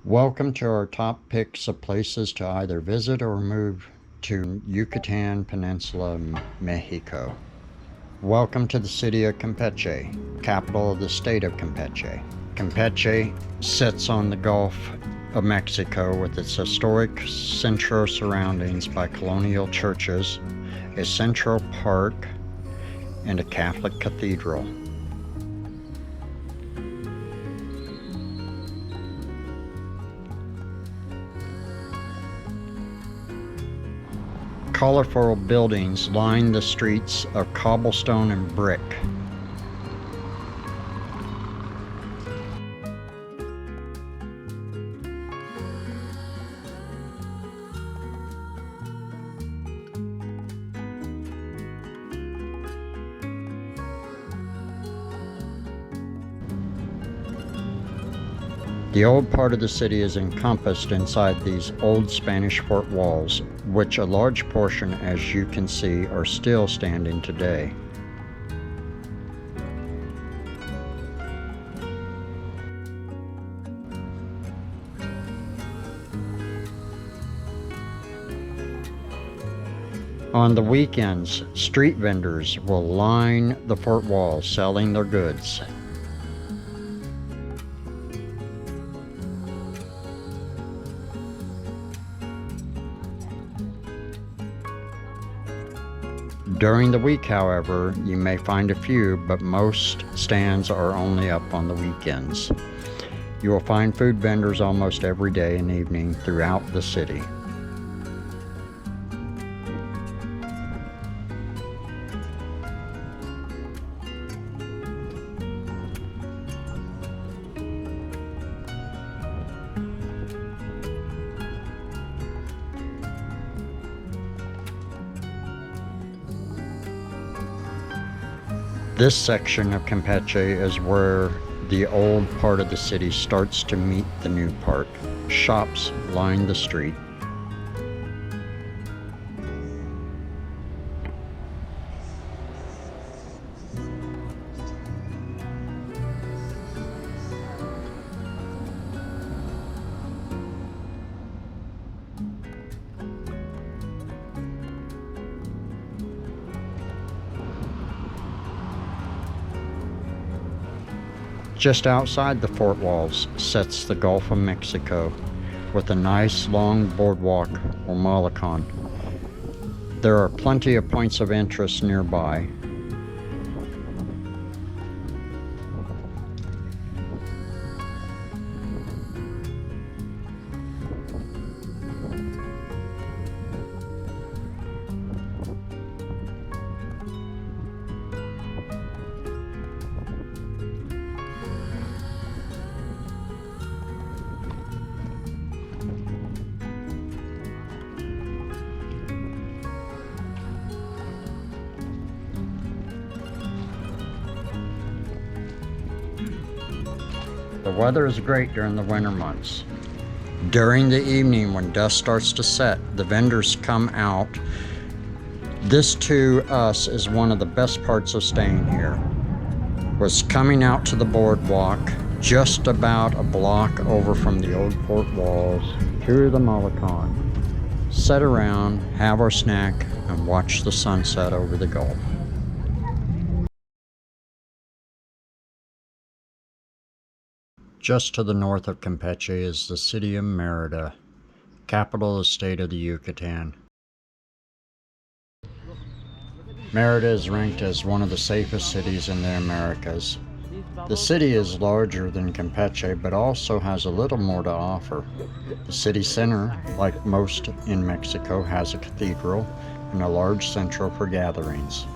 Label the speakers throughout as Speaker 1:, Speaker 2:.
Speaker 1: Welcome to our top picks of places to either visit or move to Yucatan Peninsula, Mexico. Welcome to the city of Campeche, capital of the state of Campeche. Campeche sits on the Gulf of Mexico with its historic central surroundings by colonial churches, a central park, and a Catholic cathedral. Colorful buildings line the streets of cobblestone and brick. The old part of the city is encompassed inside these old Spanish fort walls, which a large portion, as you can see, are still standing today. On the weekends, street vendors will line the fort walls selling their goods. During the week, however, you may find a few, but most stands are only up on the weekends. You will find food vendors almost every day and evening throughout the city. This section of Campeche is where the old part of the city starts to meet the new part. Shops line the street. Just outside the fort walls sits the Gulf of Mexico with a nice long boardwalk or malecon. There are plenty of points of interest nearby. The weather is great during the winter months. During the evening, when dusk starts to set, the vendors come out. This to us is one of the best parts of staying here, was coming out to the boardwalk just about a block over from the old fort walls to the malecon. Sit around, have our snack, and watch the sunset over the Gulf. Just to the north of Campeche is the city of Merida, capital of the state of the Yucatan. Merida is ranked as one of the safest cities in the Americas. The city is larger than Campeche, but also has a little more to offer. The city center, like most in Mexico, has a cathedral and a large central for gatherings.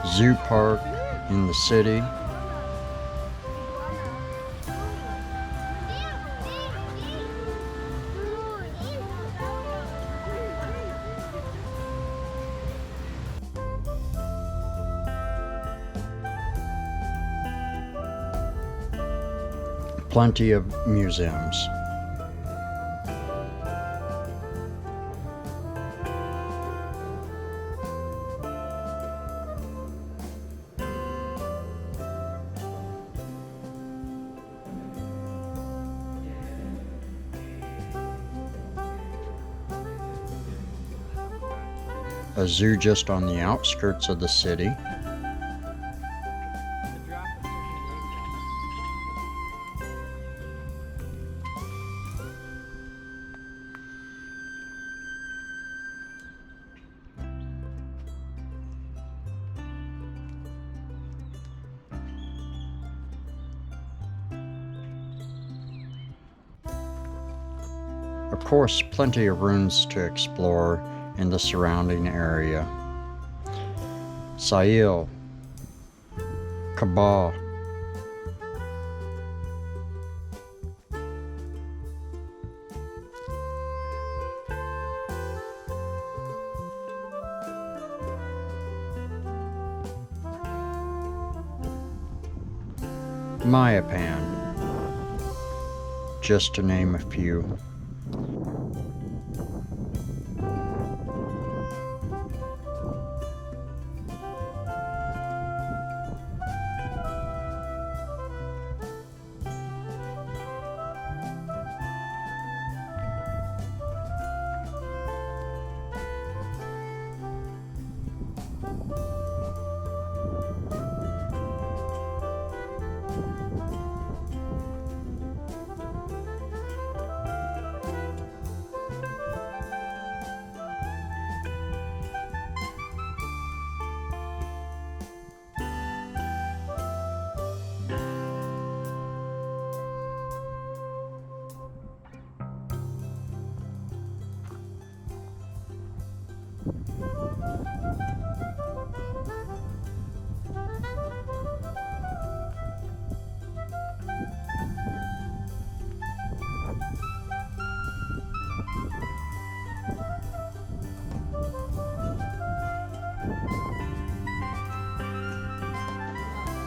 Speaker 1: Zoo park in the city. Plenty of museums. A zoo just on the outskirts of the city. Of course, plenty of ruins to explore in the surrounding area. Sail, Cabal, Mayapan, just to name a few.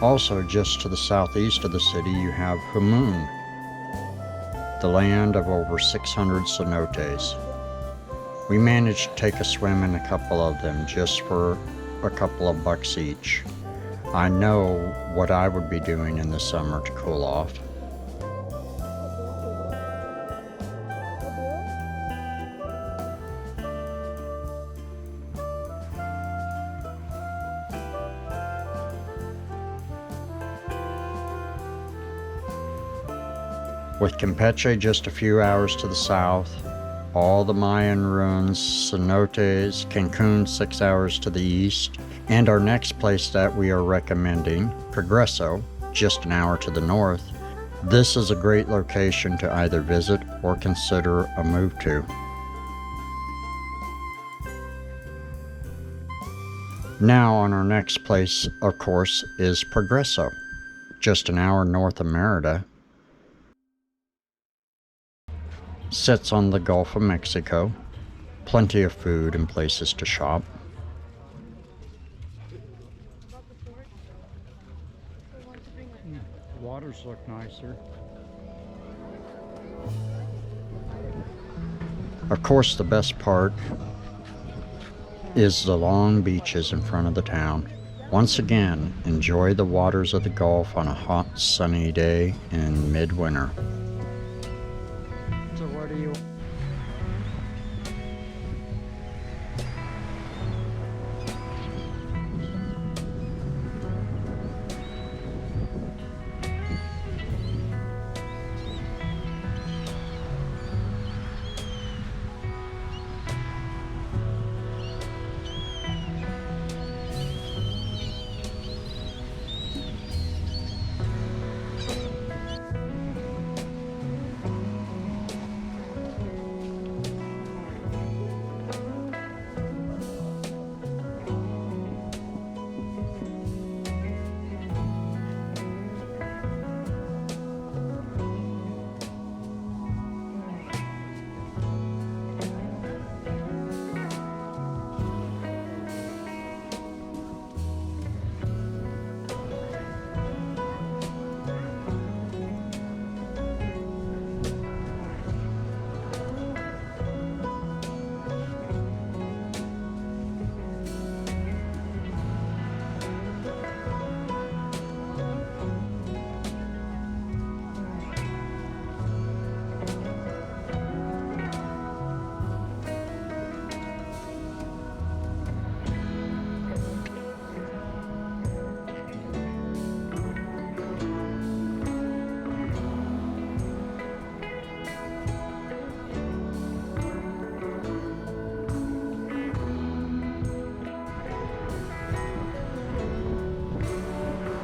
Speaker 1: Also, just to the southeast of the city, you have Humun, the land of over 600 cenotes. We managed to take a swim in a couple of them just for a couple of bucks each. I know what I would be doing in the summer to cool off. With Campeche just a few hours to the south, all the Mayan ruins, cenotes, Cancun 6 hours to the east, and our next place that we are recommending, Progreso, just an hour to the north. This is a great location to either visit or consider a move to. Now on our next place, of course, is Progreso, just an hour north of Merida. Sits on the Gulf of Mexico. Plenty of food and places to shop. Waters look nicer. Of course, the best part is the long beaches in front of the town. Once again, enjoy the waters of the Gulf on a hot, sunny day in midwinter. So what do you...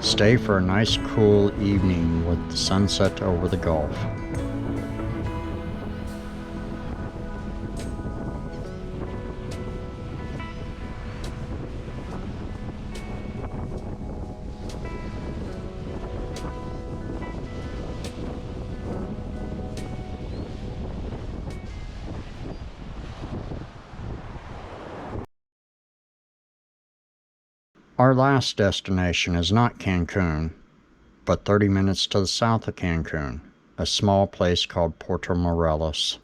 Speaker 1: Stay for a nice cool evening with the sunset over the Gulf. Our last destination is not Cancun, but 30 minutes to the south of Cancun, a small place called Puerto Morelos.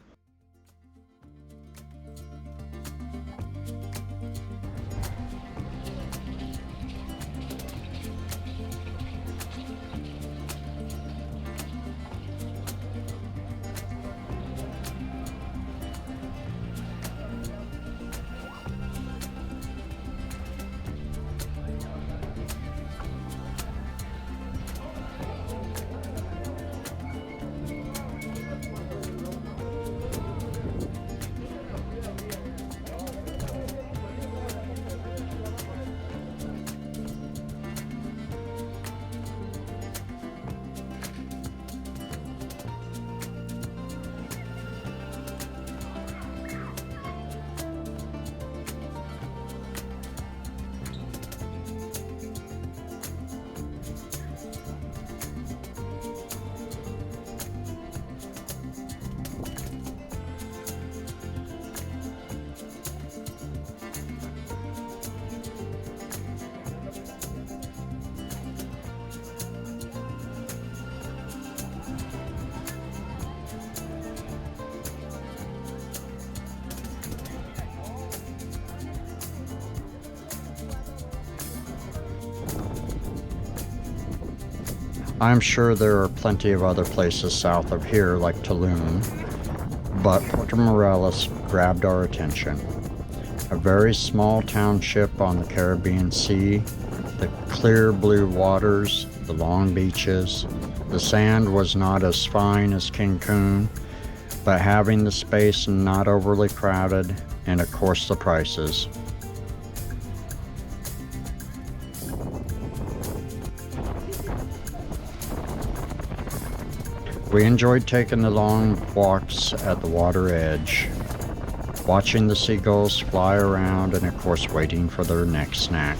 Speaker 1: I'm sure there are plenty of other places south of here like Tulum, but Puerto Morelos grabbed our attention. A very small township on the Caribbean Sea, the clear blue waters, the long beaches. The sand was not as fine as Cancun, but having the space and not overly crowded, and of course the prices. We enjoyed taking the long walks at the water edge, watching the seagulls fly around, and of course waiting for their next snack.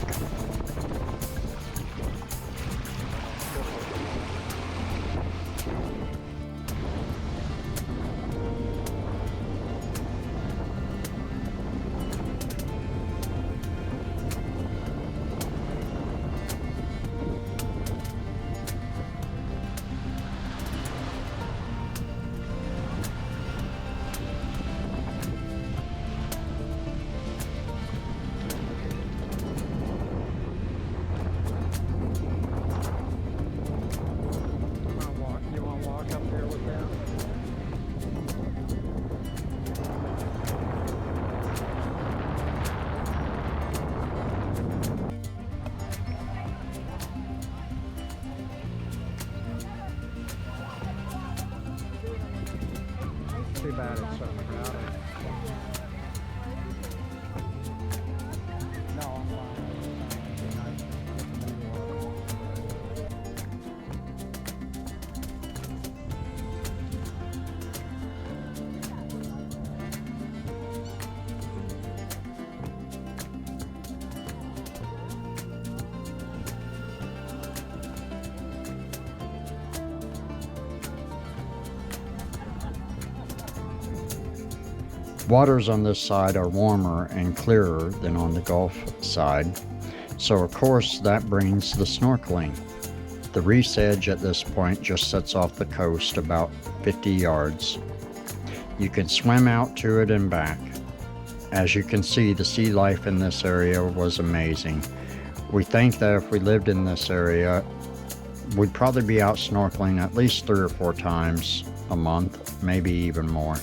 Speaker 1: Too bad it's so crowded. No, I'm fine. Waters on this side are warmer and clearer than on the Gulf side, so of course that brings the snorkeling. The reef's edge at this point just sets off the coast about 50 yards. You can swim out to it and back. As you can see, the sea life in this area was amazing. We think that if we lived in this area, we'd probably be out snorkeling at least 3 or 4 times a month, maybe even more.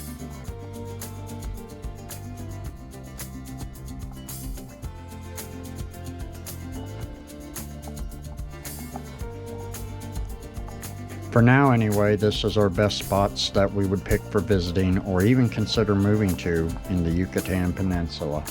Speaker 1: For now anyway, this is our best spots that we would pick for visiting or even consider moving to in the Yucatan Peninsula.